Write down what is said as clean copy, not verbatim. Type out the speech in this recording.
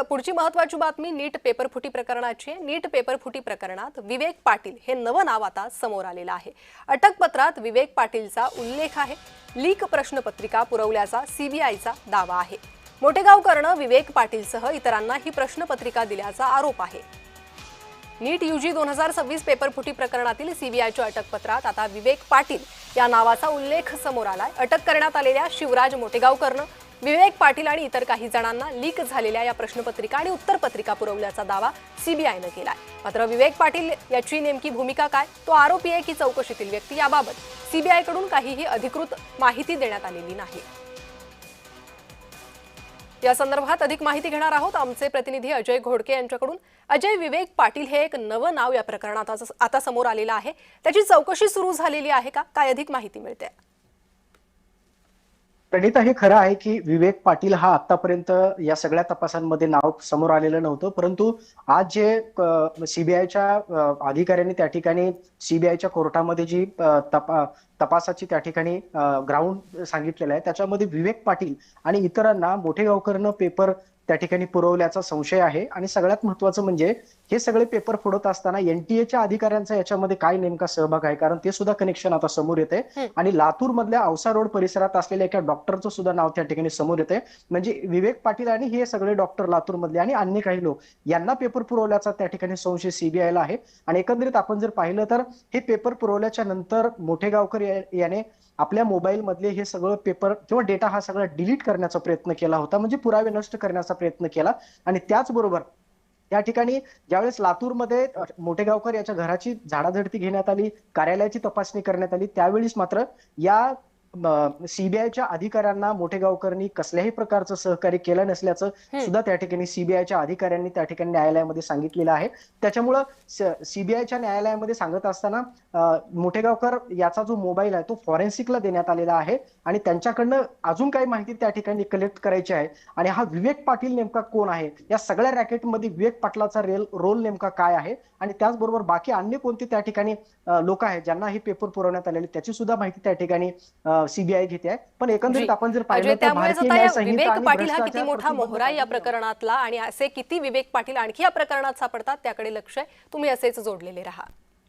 पुढची महत्त्वाची बातमी नीट पेपरफुटी प्रकरणाची आहे। नीट पेपरफुटी प्रकरणात विवेक पाटील हे नवं नाव आता समोर आलेलं आहे। अटकपत्रात विवेक पाटीलचा उल्लेख आहे। लीक प्रश्नपत्रिका पुरवल्याचा सीबीआयचा दावा आहे। मोठेगावकरनं विवेक पाटीलसह इतरांना ही प्रश्नपत्रिका दिल्याचा आरोप आहे। नीट यूजी 2026 पेपरफुटी प्रकरणातील सीबीआयच्या अटकपत्रात आता विवेक पाटील या नावाचा उल्लेख समोर आलाय। अटक करण्यात आलेल्या शिवराज मोठेगावकरनं विवेक पाटील आणि इतर काही जणांना लीक झालेल्या या प्रश्नपत्रिका आणि उत्तरपत्रिका पुरवल्याचा दावा सीबीआयने केलाय। मात्र विवेक पाटील याची नेमकी भूमिका काय, तो आरोपी आहे की चौकशीतील व्यक्ती, याबाबत सीबीआयकडून काहीही अधिकृत माहिती देण्यात आलेली नाही। या संदर्भात अधिक माहिती घेणार आहोत आमचे प्रतिनिधी अजय घोडके यांच्याकडून। अजय, विवेक पाटील हे एक नवं नाव या प्रकरणात आता समोर आलेलं आहे, त्याची चौकशी सुरू झालेली आहे का, काय अधिक माहिती मिळते? प्रणिता, हे खरं आहे की विवेक पाटील हा आतापर्यंत या सगळ्या तपासांमध्ये नाव समोर आलेलं नव्हतं, परंतु आज जे सीबीआयच्या अधिकाऱ्यांनी त्या ठिकाणी सीबीआयच्या कोर्टामध्ये जी तपासाची त्या ठिकाणी ग्राउंड सांगितलेलं आहे, त्याच्यामध्ये विवेक पाटील आणि इतरांना मोठेगावकरनं पेपर त्या ठिकाणी पुरवल्याचा संशय आहे। आणि सगळ्यात महत्त्वाचं म्हणजे हे सगळे पेपर फोडत असताना एनटीएच्या अधिकाऱ्यांचा याच्यामध्ये काय नेमका सहभाग आहे, कारण ते सुद्धा कनेक्शन आता समोर येते। आणि लातूर मधल्या औसा रोड परिसरात असलेल्या एका डॉक्टरचं सुद्धा नाव त्या ठिकाणी समोर येते। म्हणजे विवेक पाटील आणि हे सगळे डॉक्टर लातूर मधले आणि अन्य काही लोक यांना पेपर पुरवल्याचा त्या ठिकाणी संशय सीबीआयला आहे। आणि एकंदरीत आपण जर पाहिलं तर हे पेपर पुरवल्याच्या नंतर मोठेगावकर याने आपल्या मोबाईल मधले हे सगळं पेपर किंवा डेटा हा सगळा डिलीट करण्याचा प्रयत्न केला होता, म्हणजे पुरावे नष्ट करण्याचा प्रयत्न केला। आणि त्याचबरोबर या ठिकाणी ज्यावेळेस लातूरमध्ये मोठेगावकर याच्या घराची झाडाझडती घेण्यात आली, कार्यालयाची तपासणी करण्यात आली, त्यावेळेस मात्र या सीबीआयच्या अधिकाऱ्यांना मोठेगावकरांनी कसल्याही प्रकारचं सहकार्य केलं नसल्याचं सुद्धा त्या ठिकाणी सीबीआयच्या अधिकाऱ्यांनी त्या ठिकाणी न्यायालयामध्ये सांगितलेलं आहे। त्याच्यामुळं सीबीआयच्या न्यायालयामध्ये सांगत असताना मोठेगावकर याचा जो मोबाईल आहे तो फॉरेन्सिकला देण्यात आलेला आहे आणि त्यांच्याकडनं अजून काही माहिती त्या ठिकाणी कलेक्ट करायची आहे। आणि हा विवेक पाटील नेमका कोण आहे, या सगळ्या रॅकेटमध्ये विवेक पाटलाचा रोल नेमका काय आहे, आणि त्याचबरोबर बाकी अन्य कोणते त्या ठिकाणी लोक आहेत ज्यांना हे पेपर पुरवण्यात आलेले, त्याची सुद्धा माहिती त्या ठिकाणी सीबीआय घेते आहे। पण एकंदरीत आपण जर पाहिलं तर भारतीय न्याय संहिता विवेक पाटील हा किती मोठा मोहरा या प्रकरणातला आणि असे किती विवेक पाटील आणखी या प्रकरणात सापडतात त्याकडे लक्ष आहे। तुम्ही असेच जोडलेले राहा।